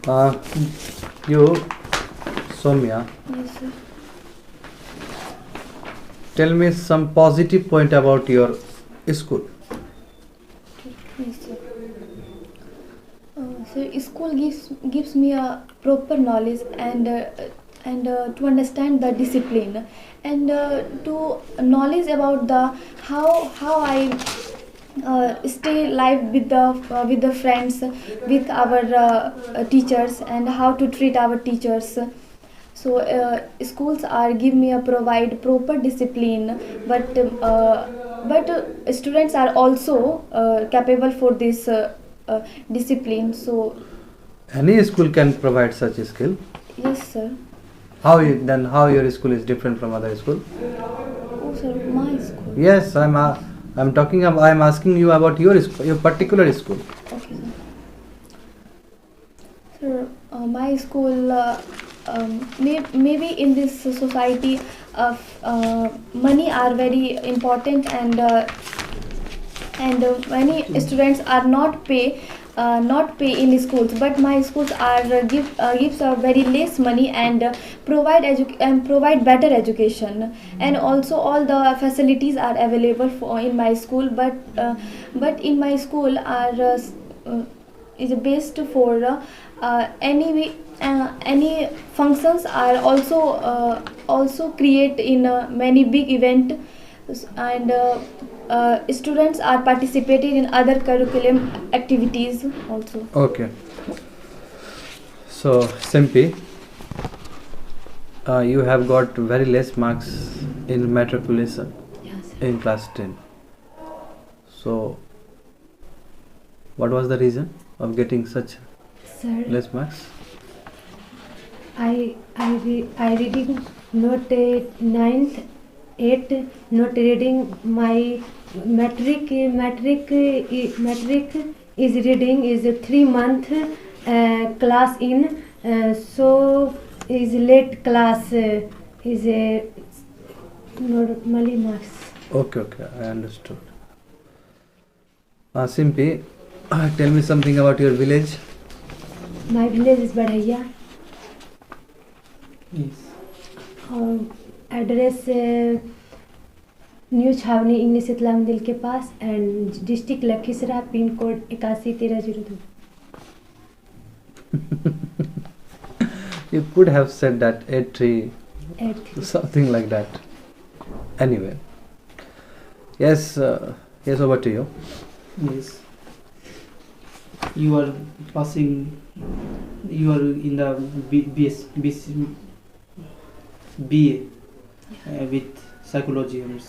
Uh, you, Soumya, Yes, sir. tell me some positive point about your school. Yes, sir. So school gives me a proper knowledge and to understand the discipline and to knowledge about the how I stay live with the friends, with our teachers, and how to treat our teachers. So schools are give me a provide proper discipline, but students are also capable for this discipline. So Any school can provide such a skill. yes, sir. How your school is different from other school? Oh, sir, my school. Yes, I'm asking you about your school, your particular school. Okay, sir. Sir, my school, maybe in this society, money are very important, and many students are not pay in schools. But my schools are gives very less money and provide better education, and also all the facilities are available in my school. But in my school are is best for any functions are also create in many big event, and students are participating in other curriculum activities also. Okay. So, Simpi, you have got very less marks in matriculation Yes. in class 10. So, what was the reason of getting such Sir, less marks? I reading not ninth, 8th, not reading my metric is reading is a 3 month class in, so is late class is a normally marks. Okay, I understood. Simpi, tell me something about your village. My village is Badhaiya. Yes. Address new Chhawani English इतला मंदिर के पास and district Lakhisarai, pin code 811302. You could have said that 83, 83. something like that. Anyway, yes, over to you. Yes. You are passing. You are in the BA with psychology honors.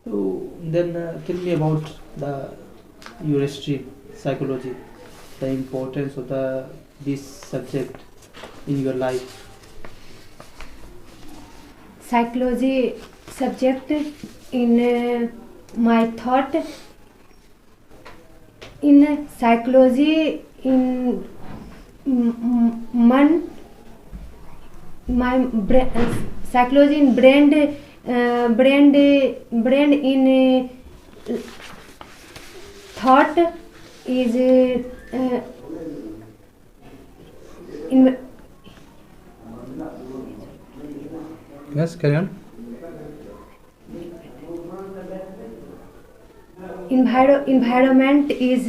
So then tell me about your stream, psychology, the importance of this subject in your life. Psychology subject in my thought in psychology in man my psychology in brain in thought is in Yes, carry on. environment is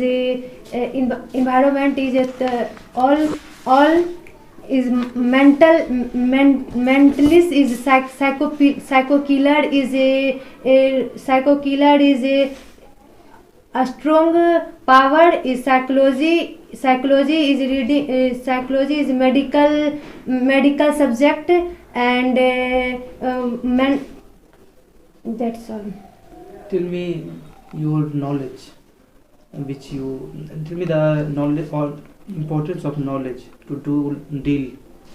all is mentalist is psycho killer is a strong power is psychology is reading psychology is medical subject and that's all. Tell me your knowledge, tell me the knowledge or importance of knowledge to deal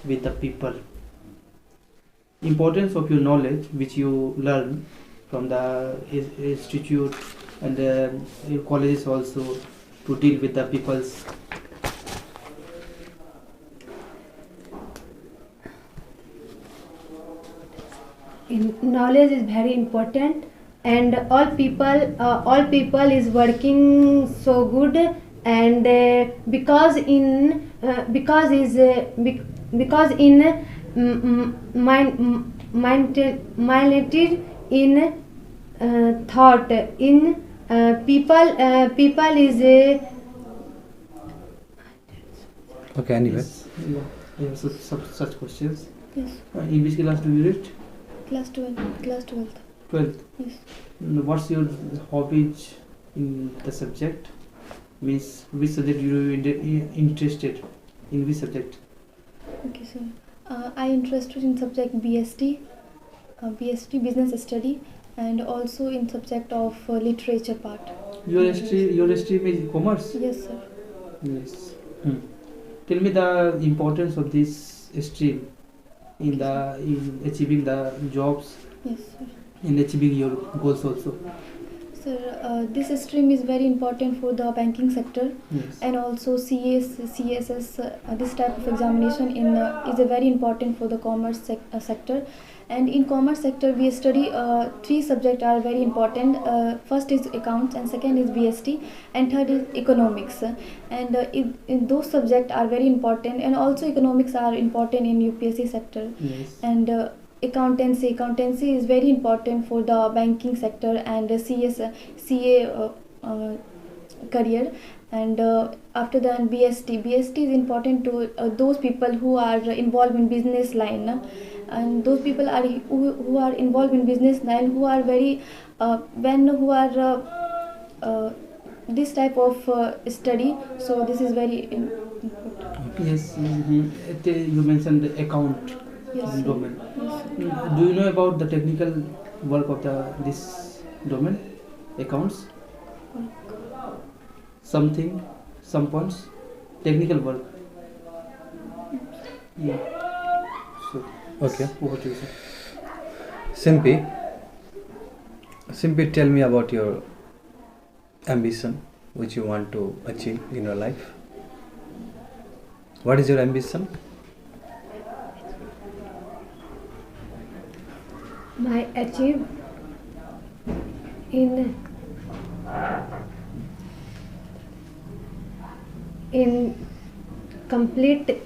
with the people. Importance of your knowledge which you learn from the institute and your colleges also to deal with the people's. Knowledge is very important and all people is working so good and because in minded in thought in people is Okay, anyway. Yes. Yeah, such questions. Yes. In which class do you read? Class 12. Class 12th. 12th. Yes. What's your hobbies in the subject? Means which subject you interested in? Which subject? Okay, sir. I interested in subject BST, BST Business Study, and also in subject of literature part. Your stream is commerce. Yes, sir. Yes. Tell me the importance of this stream in achieving the jobs, Yes, sir. in achieving your goals also. Sir, this stream is very important for the banking sector, Yes. and also CSS. This type of examination is a very important for the commerce sector. And in commerce sector, we study three subjects are very important. First is accounts, and second is BST, and third is economics. And in those subjects are very important, and also economics are important in UPSC sector. Yes. And accountancy is very important for the banking sector and CA career. And after that, BST is important to those people who are involved in business line, and those people are who are involved in business line, who are very this type of study. So this is very important. Yes. You mentioned the account Yes, sir. domain. Yes, sir. Do you know about the technical work of this domain, accounts? Some points, technical work. Yeah. So, Okay. over to you, sir. Simply tell me about your ambition, which you want to achieve in your life. What is your ambition? my achieve in complete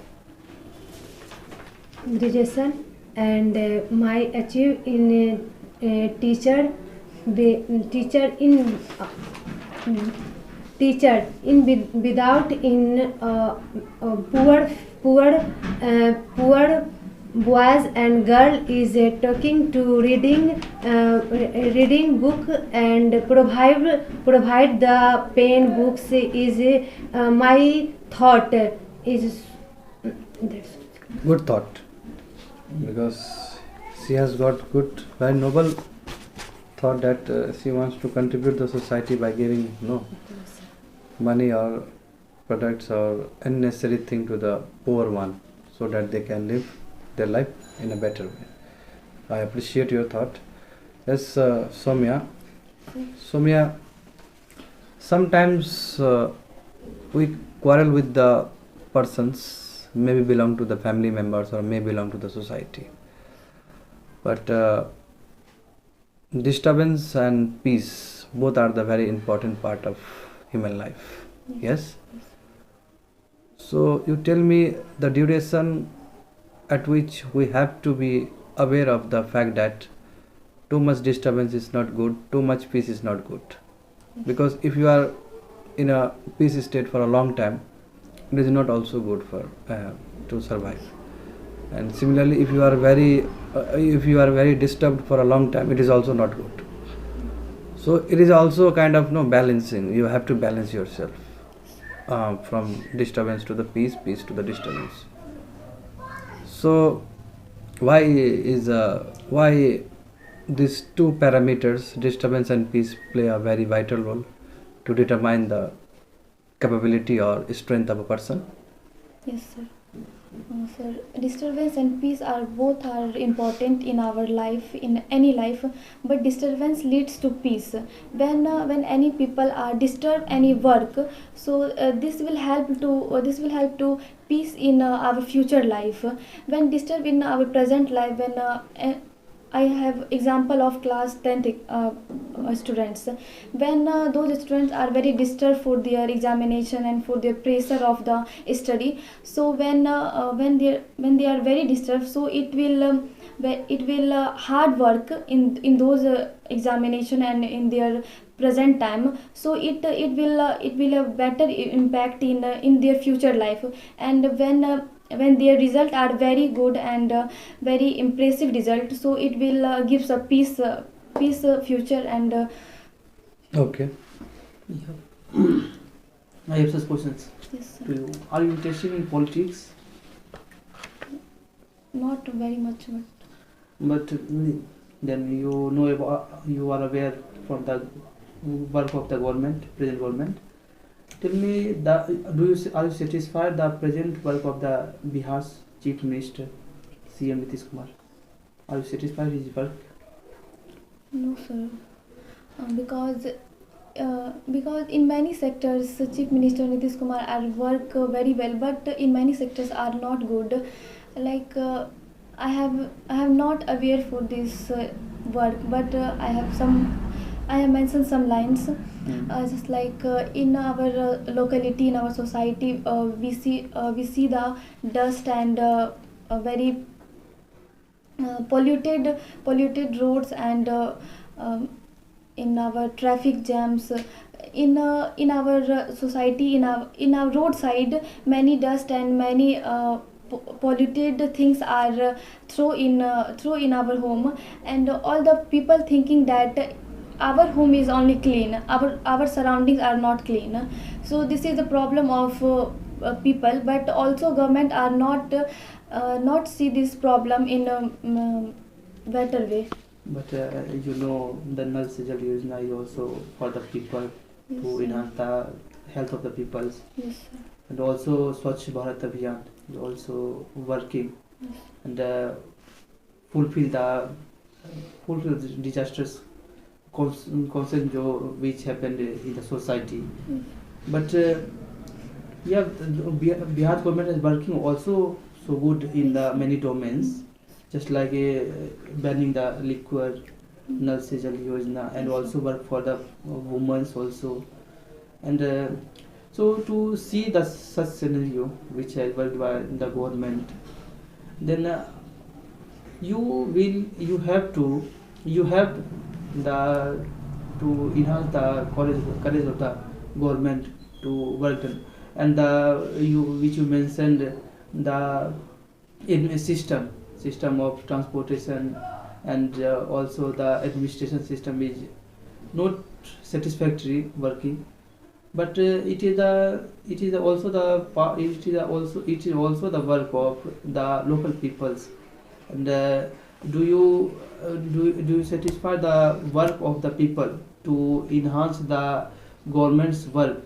graduation, and my achieve in teacher without in poor boys and girl is talking to reading book and provide the pen books is my thought is that's Good thought, because she has got good, very noble thought that she wants to contribute the society by giving money or products or unnecessary thing to the poor one, so that they can live their life in a better way. I appreciate your thought. Yes, Soumya. Soumya, sometimes we quarrel with the persons, maybe belong to the family members or may belong to the society. But disturbance and peace both are the very important part of human life. Yes? So you tell me the duration at which we have to be aware of the fact that too much disturbance is not good, too much peace is not good. Because if you are in a peace state for a long time, it is not also good for to survive. And similarly, if you are very disturbed for a long time, it is also not good. So it is also a kind of balancing. You have to balance yourself from disturbance to the peace to the disturbance. So why these two parameters, disturbance and peace, play a very vital role to determine the capability or strength of a person? Yes, sir. Sir, disturbance and peace are important in our life, in any life, but disturbance leads to peace. When any people are disturbed any work, so this will help to peace in our future life. When disturbed in our present life, when I have example of class 10th students. When those students are very disturbed for their examination and for their pressure of the study, so when they are very disturbed, so it will hard work in those examination and in their present time, so it will have better impact in their future life. And when their results are very good and very impressive result, so it will gives a peace future and Okay. Yeah. I have such questions yes, to you. Are you interested in politics? not very much, But then you know about, you are aware from the work of the government, present government. Tell me, are you satisfied the present work of the Bihar's Chief Minister, CM Nitish Kumar? Are you satisfied with his work? no sir, because in many sectors Chief Minister Nitish Kumar are work very well, but in many sectors are not good. Like I have not aware for this work, but I have mentioned some lines. Just like in our locality, in our society, we see the dust and very polluted roads and in our traffic jams, in our society, in our roadside, many dust and many polluted things are throw in our home, and all the people thinking that our home is only clean, our surroundings are not clean. So this is the problem of people, but also government are not see this problem in a better way. But you know, the Nal Se Jal Yojana is also for the people Yes, to sir. enhance the health of the peoples, Yes, sir. and also Swachh Bharat Abhiyan is also working and fulfill the disasters concern which happened in the society. But yeah, Bihar government is working also so good in the many domains, just like banning the liquor, Nal Se Jal Yojana, and also work for the women also. And so to see the such scenario which has worked by the government, then you have the to enhance the courage of the government to work done. And which you mentioned, the in system of transportation and also the administration system is not satisfactory working. But it is also the work of the local peoples. And do you satisfy the work of the people to enhance the government's work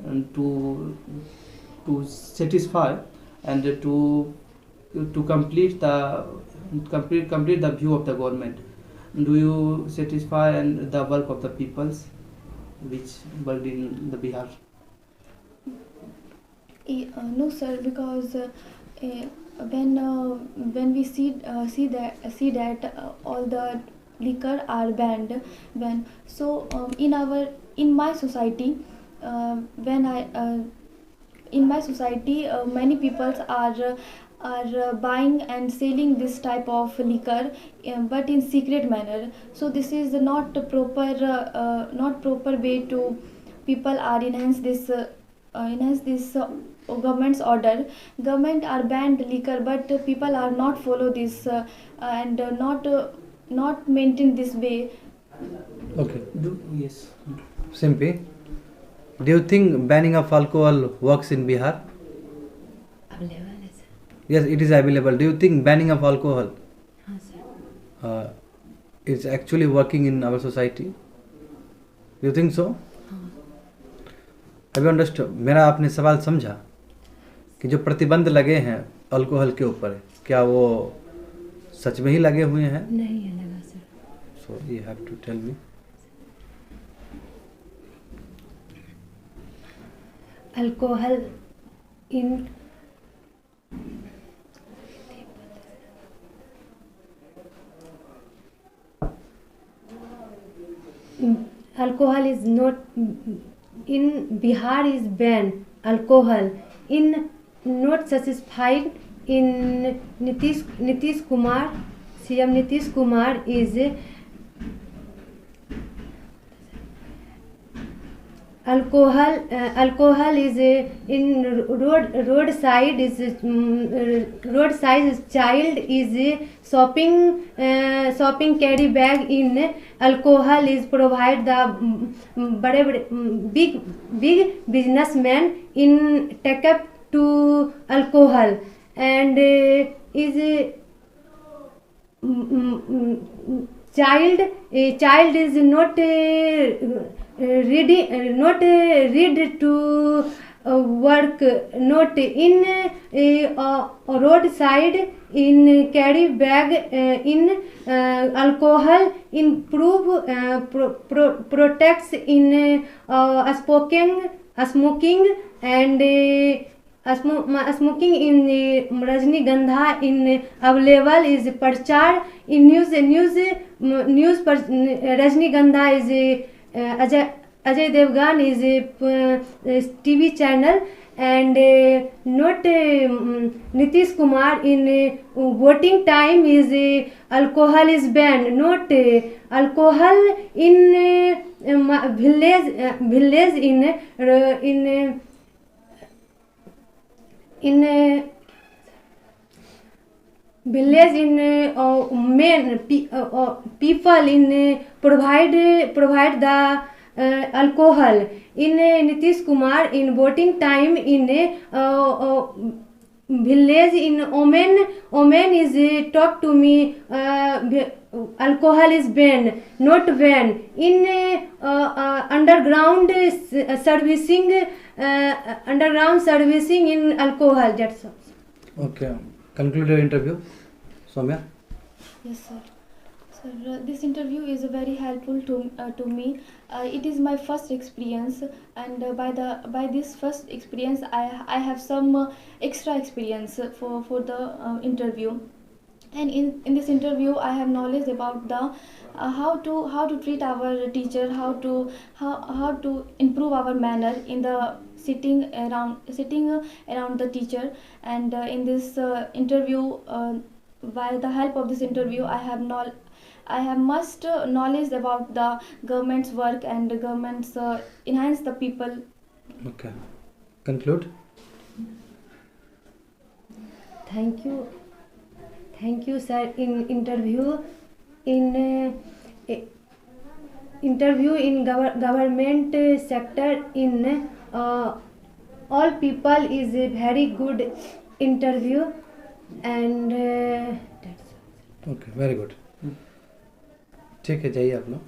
and to satisfy and to complete the view of the government? Do you satisfy and the work of the peoples which worked in the Bihar? No sir, because when we see that all the liquor are banned, so in my society, when I in my society, many people are buying and selling this type of liquor, but in secret manner. So this is not proper way to people are enhance this government's order. Government are banned liquor, but people are not follow this and not maintain this way. Okay. Yes. Simpy, do you think banning of alcohol works in Bihar? Available है sir. Yes, it is available. Do you think banning of alcohol हाँ sir. is actually working in our society? Do you think so? Have you understood? मेरा आपने सवाल समझा कि जो प्रतिबंध लगे हैं अल्कोहल के ऊपर, क्या वो सच में ही लगे हुए हैं? नहीं है लगा sir. So you have to tell me. Alcohol in alcohol is not in Bihar is banned. Alcohol in not satisfied in Nitish Kumar. CM Nitish Kumar is alcohol is in roadside is roadside child is shopping carry bag in alcohol is provide the बड़े big businessman in take up to alcohol and is child is not read to work not in roadside in carry bag in alcohol improve protects in smoking and smoking in Rajnigandha in available is प्रचार in news पर Rajnigandha is Ajay Devgan is TV channel and not Nitish Kumar in voting time is alcohol is banned not alcohol in village in village in men people in provide the alcohol in Nitish Kumar in voting time in village in Omen is talk to me alcohol is banned not banned in underground servicing in alcohol. That's all. Okay. Conclude your interview, Soumya. Yes, sir. Sir, this interview is very helpful to me. It is my first experience, and by this first experience, I have some extra experience for the interview. And in this interview, I have knowledge about the how to treat our teacher, how to improve our manner in the sitting around the teacher. And in this interview, by the help of this interview, I have much knowledge about the government's work and the government's enhance the people. Okay. Conclude. Thank you, sir. In interview in government sector in all people is a very good interview and that's all. Okay, very good. ठीक है, जाइए आप लोग.